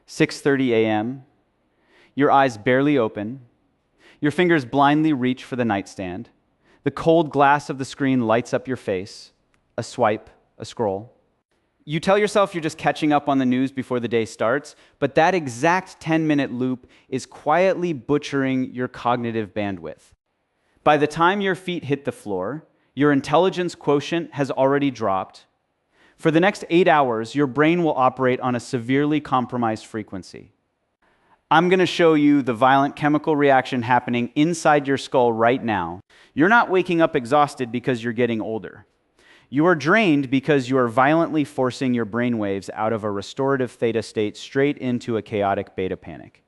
6:30 a.m., your eyes barely open, your fingers blindly reach for the nightstand, the cold glass of the screen lights up your face, a swipe, a scroll. You tell yourself you're just catching up on the news before the day starts, but that exact 10-minute loop is quietly butchering your cognitive bandwidth. By the time your feet hit the floor, your intelligence quotient has already dropped. For the next 8 hours, your brain will operate on a severely compromised frequency. I'm going to show you the violent chemical reaction happening inside your skull right now. You're not waking up exhausted because you're getting older. You are drained because you are violently forcing your brain waves out of a restorative theta state straight into a chaotic beta panic.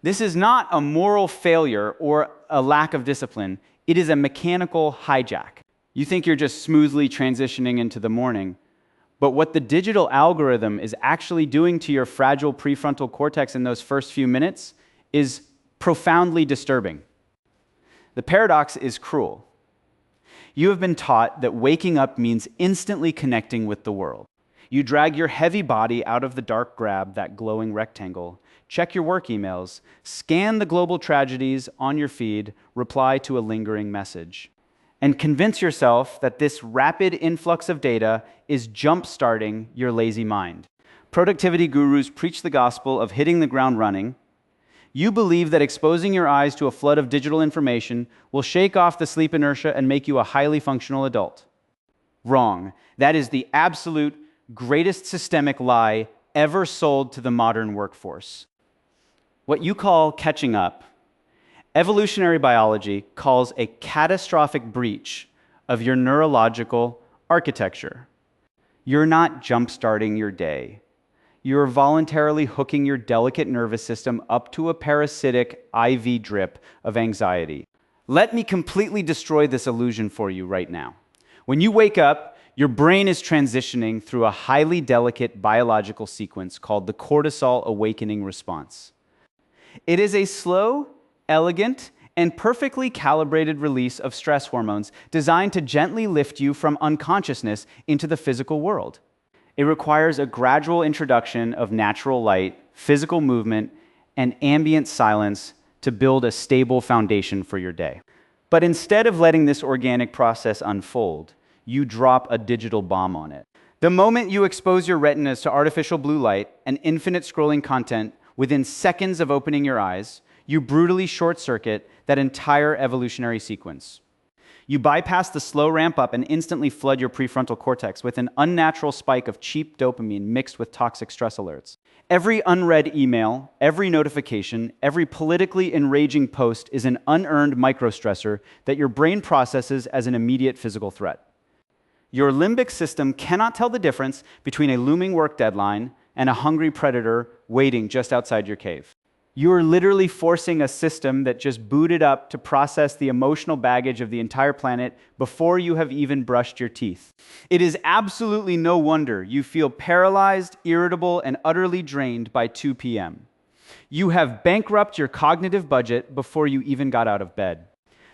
This is not a moral failure or a lack of discipline. It is a mechanical hijack. You think you're just smoothly transitioning into the morning, but what the digital algorithm is actually doing to your fragile prefrontal cortex in those first few minutes is profoundly disturbing. The paradox is cruel. You have been taught that waking up means instantly connecting with the world. You drag your heavy body out of the dark grab, that glowing rectangle, check your work emails, scan the global tragedies on your feed, reply to a lingering message, and convince yourself that this rapid influx of data is jump-starting your lazy mind. Productivity gurus preach the gospel of hitting the ground running. You believe that exposing your eyes to a flood of digital information will shake off the sleep inertia and make you a highly functional adult. Wrong. That is the absolute greatest systemic lie ever sold to the modern workforce. What you call catching up, evolutionary biology calls a catastrophic breach of your neurological architecture. You're not jump-starting your day. You're voluntarily hooking your delicate nervous system up to a parasitic IV drip of anxiety. Let me completely destroy this illusion for you right now. When you wake up, your brain is transitioning through a highly delicate biological sequence called the cortisol awakening response. It is a slow, elegant, and perfectly calibrated release of stress hormones designed to gently lift you from unconsciousness into the physical world. It requires a gradual introduction of natural light, physical movement, and ambient silence to build a stable foundation for your day. But instead of letting this organic process unfold, you drop a digital bomb on it. The moment you expose your retinas to artificial blue light and infinite scrolling content, within seconds of opening your eyes, you brutally short-circuit that entire evolutionary sequence. You bypass the slow ramp up and instantly flood your prefrontal cortex with an unnatural spike of cheap dopamine mixed with toxic stress alerts. Every unread email, every notification, every politically enraging post is an unearned microstressor that your brain processes as an immediate physical threat. Your limbic system cannot tell the difference between a looming work deadline and a hungry predator waiting just outside your cave. You are literally forcing a system that just booted up to process the emotional baggage of the entire planet before you have even brushed your teeth. It is absolutely no wonder you feel paralyzed, irritable, and utterly drained by 2 p.m. You have bankrupted your cognitive budget before you even got out of bed.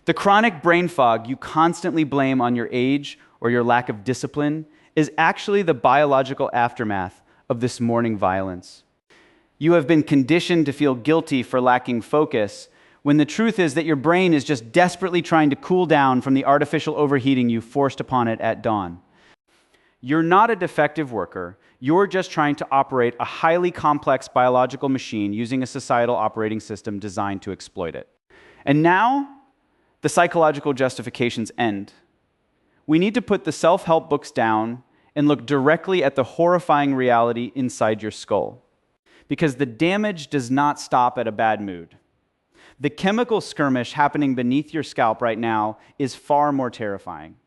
The chronic brain fog you constantly blame on your age or your lack of discipline is actually the biological aftermath of this morning violence. You have been conditioned to feel guilty for lacking focus, when the truth is that your brain is just desperately trying to cool down from the artificial overheating you forced upon it at dawn. You're not a defective worker. You're just trying to operate a highly complex biological machine using a societal operating system designed to exploit it. And now, the psychological justifications end. We need to put the self-help books down and look directly at the horrifying reality inside your skull. Because the damage does not stop at a bad mood. The chemical skirmish happening beneath your scalp right now is far more terrifying.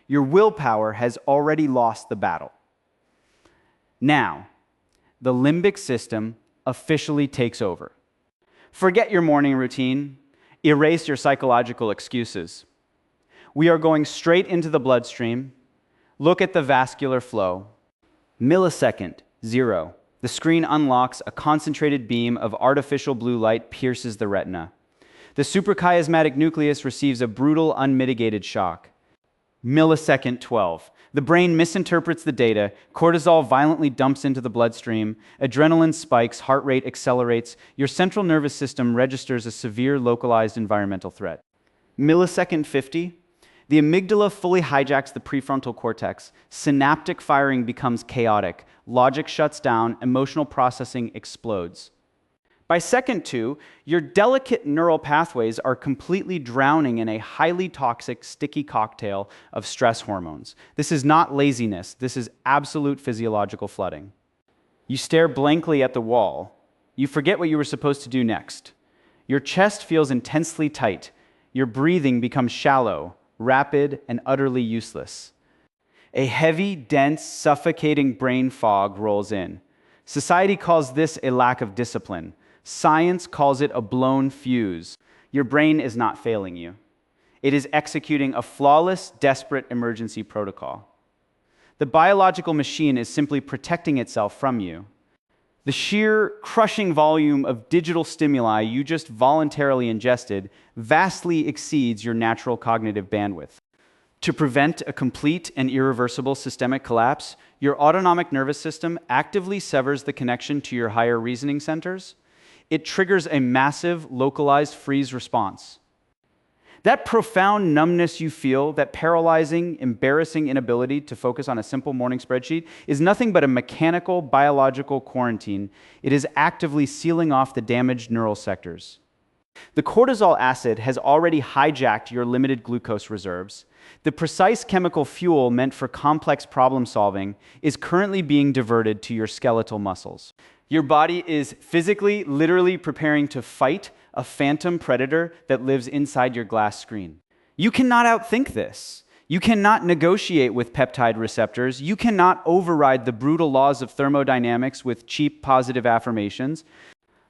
Your willpower has already lost the battle. Now, the limbic system officially takes over. Forget your morning routine. Erase your psychological excuses. We are going straight into the bloodstream. Look at the vascular flow. Millisecond, 0. The screen unlocks, a concentrated beam of artificial blue light pierces the retina. The suprachiasmatic nucleus receives a brutal, unmitigated shock. Millisecond 12. The brain misinterprets the data, cortisol violently dumps into the bloodstream, adrenaline spikes, heart rate accelerates, your central nervous system registers a severe localized environmental threat. Millisecond 50. The amygdala fully hijacks the prefrontal cortex, synaptic firing becomes chaotic, logic shuts down, emotional processing explodes. By second 2, your delicate neural pathways are completely drowning in a highly toxic, sticky cocktail of stress hormones. This is not laziness, this is absolute physiological flooding. You stare blankly at the wall. You forget what you were supposed to do next. Your chest feels intensely tight. Your breathing becomes shallow, rapid, and utterly useless. A heavy, dense, suffocating brain fog rolls in. Society calls this a lack of discipline. Science calls it a blown fuse. Your brain is not failing you. It is executing a flawless, desperate emergency protocol. The biological machine is simply protecting itself from you. The sheer, crushing volume of digital stimuli you just voluntarily ingested vastly exceeds your natural cognitive bandwidth. To prevent a complete and irreversible systemic collapse, your autonomic nervous system actively severs the connection to your higher reasoning centers. It triggers a massive, localized freeze response. That profound numbness you feel, that paralyzing, embarrassing inability to focus on a simple morning spreadsheet, is nothing but a mechanical, biological quarantine. It is actively sealing off the damaged neural sectors. The cortisol acid has already hijacked your limited glucose reserves. The precise chemical fuel meant for complex problem solving is currently being diverted to your skeletal muscles. Your body is physically, literally preparing to fight a phantom predator that lives inside your glass screen. You cannot outthink this. You cannot negotiate with peptide receptors. You cannot override the brutal laws of thermodynamics with cheap positive affirmations.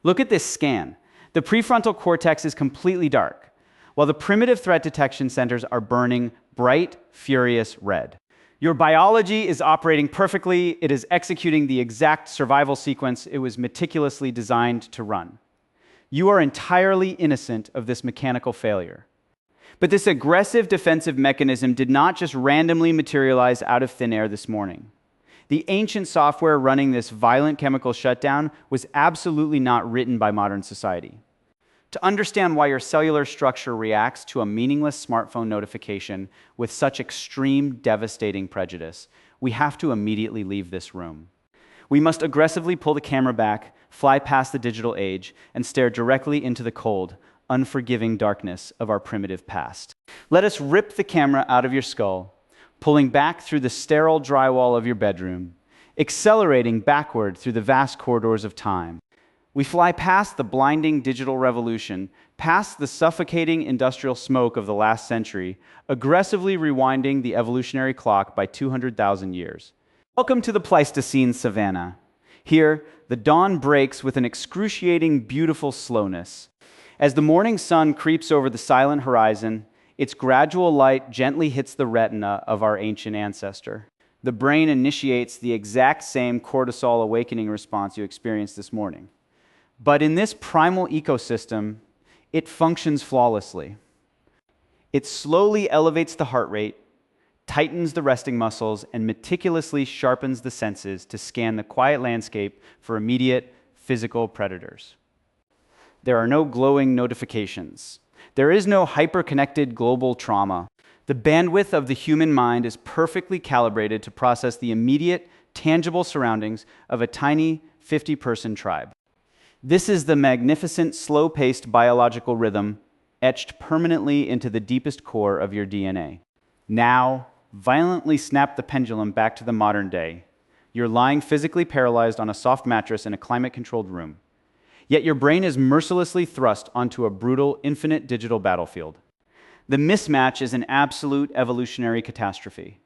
Look at this scan. The prefrontal cortex is completely dark, while the primitive threat detection centers are burning bright, furious red. Your biology is operating perfectly. It is executing the exact survival sequence it was meticulously designed to run. You are entirely innocent of this mechanical failure. But this aggressive defensive mechanism did not just randomly materialize out of thin air this morning. The ancient software running this violent chemical shutdown was absolutely not written by modern society. To understand why your cellular structure reacts to a meaningless smartphone notification with such extreme, devastating prejudice, we have to immediately leave this room. We must aggressively pull the camera back, fly past the digital age, and stare directly into the cold, unforgiving darkness of our primitive past. Let us rip the camera out of your skull, pulling back through the sterile drywall of your bedroom, accelerating backward through the vast corridors of time. We fly past the blinding digital revolution, past the suffocating industrial smoke of the last century, aggressively rewinding the evolutionary clock by 200,000 years. Welcome to the Pleistocene savanna. Here, the dawn breaks with an excruciating, beautiful slowness. As the morning sun creeps over the silent horizon, its gradual light gently hits the retina of our ancient ancestor. The brain initiates the exact same cortisol awakening response you experienced this morning. But in this primal ecosystem, it functions flawlessly. It slowly elevates the heart rate, tightens the resting muscles, and meticulously sharpens the senses to scan the quiet landscape for immediate physical predators. There are no glowing notifications. There is no hyper-connected global trauma. The bandwidth of the human mind is perfectly calibrated to process the immediate, tangible surroundings of a tiny 50-person tribe. This is the magnificent, slow-paced biological rhythm etched permanently into the deepest core of your DNA. Now, violently snap the pendulum back to the modern day. You're lying physically paralyzed on a soft mattress in a climate-controlled room. Yet your brain is mercilessly thrust onto a brutal, infinite digital battlefield. The mismatch is an absolute evolutionary catastrophe.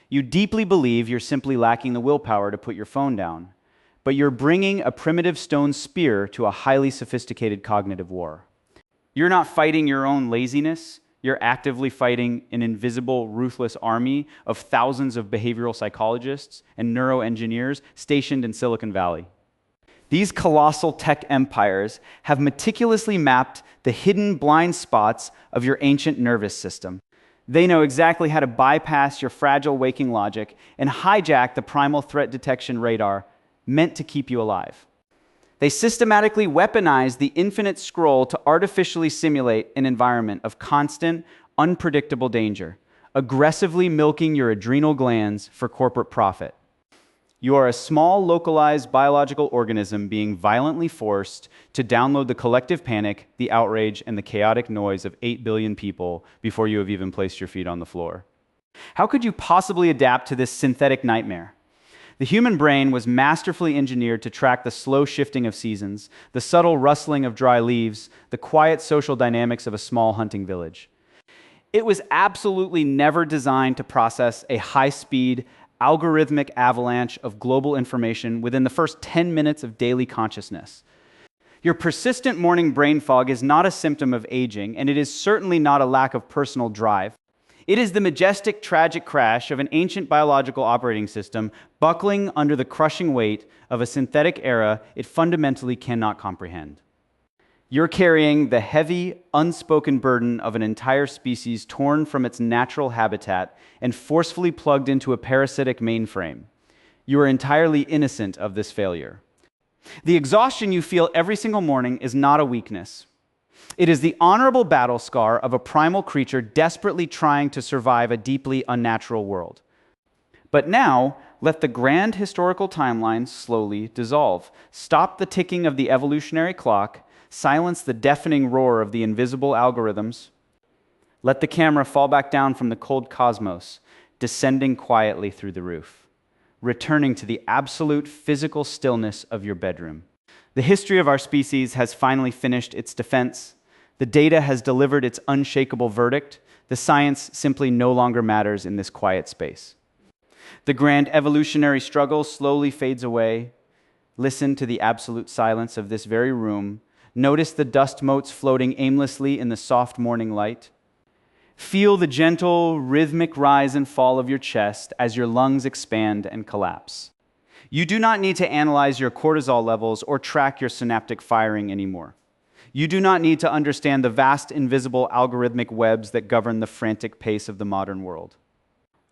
You deeply believe you're simply lacking the willpower to put your phone down, but you're bringing a primitive stone spear to a highly sophisticated cognitive war. You're not fighting your own laziness. You're actively fighting an invisible, ruthless army of thousands of behavioral psychologists and neuroengineers stationed in Silicon Valley. These colossal tech empires have meticulously mapped the hidden blind spots of your ancient nervous system. They know exactly how to bypass your fragile waking logic and hijack the primal threat detection radar meant to keep you alive. They systematically weaponize the infinite scroll to artificially simulate an environment of constant, unpredictable danger, aggressively milking your adrenal glands for corporate profit. You are a small, localized biological organism being violently forced to download the collective panic, the outrage, and the chaotic noise of 8 billion people before you have even placed your feet on the floor. How could you possibly adapt to this synthetic nightmare? The human brain was masterfully engineered to track the slow shifting of seasons, the subtle rustling of dry leaves, the quiet social dynamics of a small hunting village. It was absolutely never designed to process a high-speed, algorithmic avalanche of global information within the first 10 minutes of daily consciousness. Your persistent morning brain fog is not a symptom of aging, and it is certainly not a lack of personal drive. It is the majestic, tragic crash of an ancient biological operating system buckling under the crushing weight of a synthetic era it fundamentally cannot comprehend. You're carrying the heavy, unspoken burden of an entire species torn from its natural habitat and forcefully plugged into a parasitic mainframe. You are entirely innocent of this failure. The exhaustion you feel every single morning is not a weakness. It is the honorable battle scar of a primal creature desperately trying to survive a deeply unnatural world. But now, let the grand historical timeline slowly dissolve. Stop the ticking of the evolutionary clock. Silence the deafening roar of the invisible algorithms. Let the camera fall back down from the cold cosmos, descending quietly through the roof, returning to the absolute physical stillness of your bedroom. The history of our species has finally finished its defense. The data has delivered its unshakable verdict. The science simply no longer matters in this quiet space. The grand evolutionary struggle slowly fades away. Listen to the absolute silence of this very room. Notice the dust motes floating aimlessly in the soft morning light. Feel the gentle, rhythmic rise and fall of your chest as your lungs expand and collapse. You do not need to analyze your cortisol levels or track your synaptic firing anymore. You do not need to understand the vast, invisible algorithmic webs that govern the frantic pace of the modern world.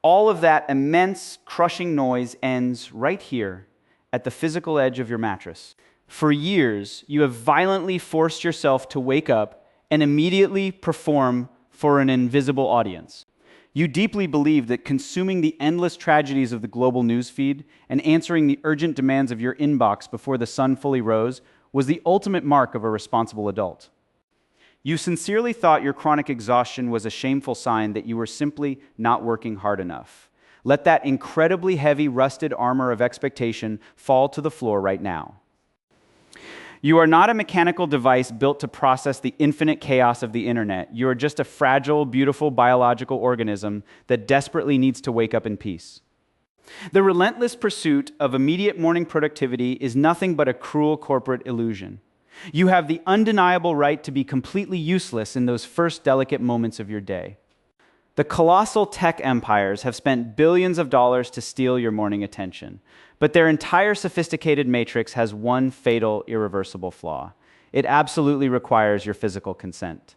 All of that immense, crushing noise ends right here at the physical edge of your mattress. For years, you have violently forced yourself to wake up and immediately perform for an invisible audience. You deeply believe that consuming the endless tragedies of the global newsfeed and answering the urgent demands of your inbox before the sun fully rose was the ultimate mark of a responsible adult. You sincerely thought your chronic exhaustion was a shameful sign that you were simply not working hard enough. Let that incredibly heavy, rusted armor of expectation fall to the floor right now. You are not a mechanical device built to process the infinite chaos of the internet. You are just a fragile, beautiful biological organism that desperately needs to wake up in peace. The relentless pursuit of immediate morning productivity is nothing but a cruel corporate illusion. You have the undeniable right to be completely useless in those first delicate moments of your day. The colossal tech empires have spent billions of dollars to steal your morning attention. But their entire sophisticated matrix has one fatal, irreversible flaw. It absolutely requires your physical consent.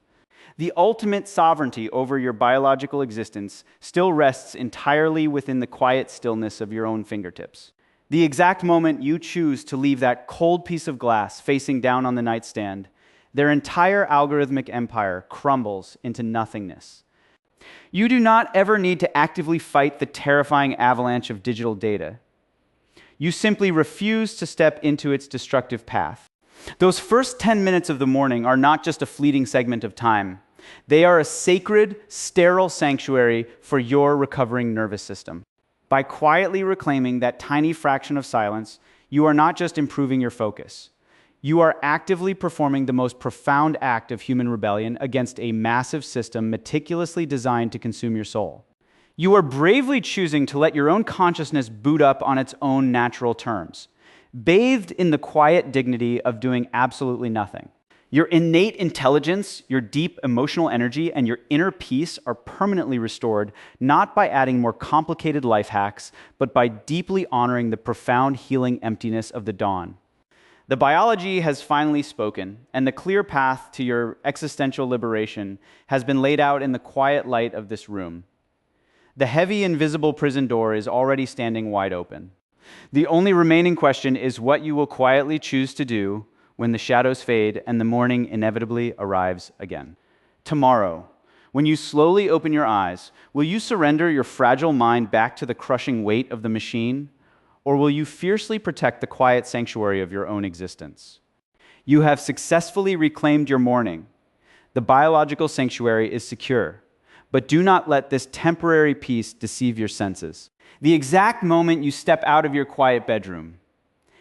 The ultimate sovereignty over your biological existence still rests entirely within the quiet stillness of your own fingertips. The exact moment you choose to leave that cold piece of glass facing down on the nightstand, their entire algorithmic empire crumbles into nothingness. You do not ever need to actively fight the terrifying avalanche of digital data. You simply refuse to step into its destructive path. Those first 10 minutes of the morning are not just a fleeting segment of time. They are a sacred, sterile sanctuary for your recovering nervous system. By quietly reclaiming that tiny fraction of silence, you are not just improving your focus. You are actively performing the most profound act of human rebellion against a massive system meticulously designed to consume your soul. You are bravely choosing to let your own consciousness boot up on its own natural terms, bathed in the quiet dignity of doing absolutely nothing. Your innate intelligence, your deep emotional energy, and your inner peace are permanently restored, not by adding more complicated life hacks, but by deeply honoring the profound healing emptiness of the dawn. The biology has finally spoken, and the clear path to your existential liberation has been laid out in the quiet light of this room. The heavy, invisible prison door is already standing wide open. The only remaining question is what you will quietly choose to do when the shadows fade and the morning inevitably arrives again. Tomorrow, when you slowly open your eyes, will you surrender your fragile mind back to the crushing weight of the machine? Or will you fiercely protect the quiet sanctuary of your own existence? You have successfully reclaimed your morning. The biological sanctuary is secure, but do not let this temporary peace deceive your senses. The exact moment you step out of your quiet bedroom,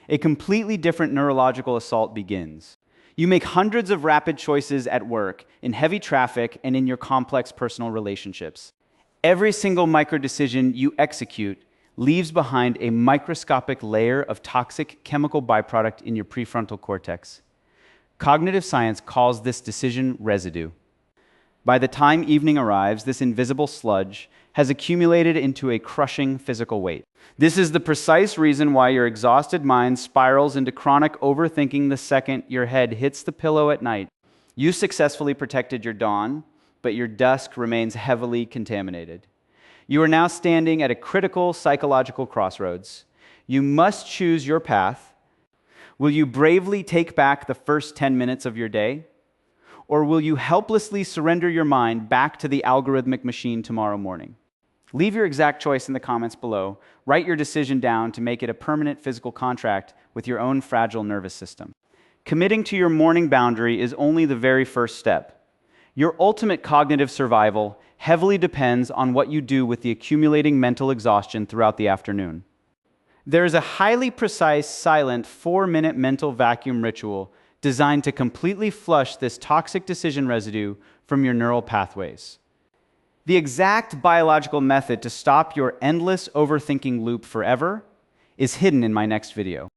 a completely different neurological assault begins. You make hundreds of rapid choices at work, in heavy traffic, and in your complex personal relationships. Every single micro-decision you execute leaves behind a microscopic layer of toxic chemical byproduct in your prefrontal cortex. Cognitive science calls this decision residue. By the time evening arrives, this invisible sludge has accumulated into a crushing physical weight. This is the precise reason why your exhausted mind spirals into chronic overthinking the second your head hits the pillow at night. You successfully protected your dawn, but your dusk remains heavily contaminated. You are now standing at a critical psychological crossroads. You must choose your path. Will you bravely take back the first 10 minutes of your day? Or will you helplessly surrender your mind back to the algorithmic machine tomorrow morning? Leave your exact choice in the comments below. Write your decision down to make it a permanent physical contract with your own fragile nervous system. Committing to your morning boundary is only the very first step. Your ultimate cognitive survival heavily depends on what you do with the accumulating mental exhaustion throughout the afternoon. There is a highly precise, silent 4-minute mental vacuum ritual designed to completely flush this toxic decision residue from your neural pathways. The exact biological method to stop your endless overthinking loop forever is hidden in my next video.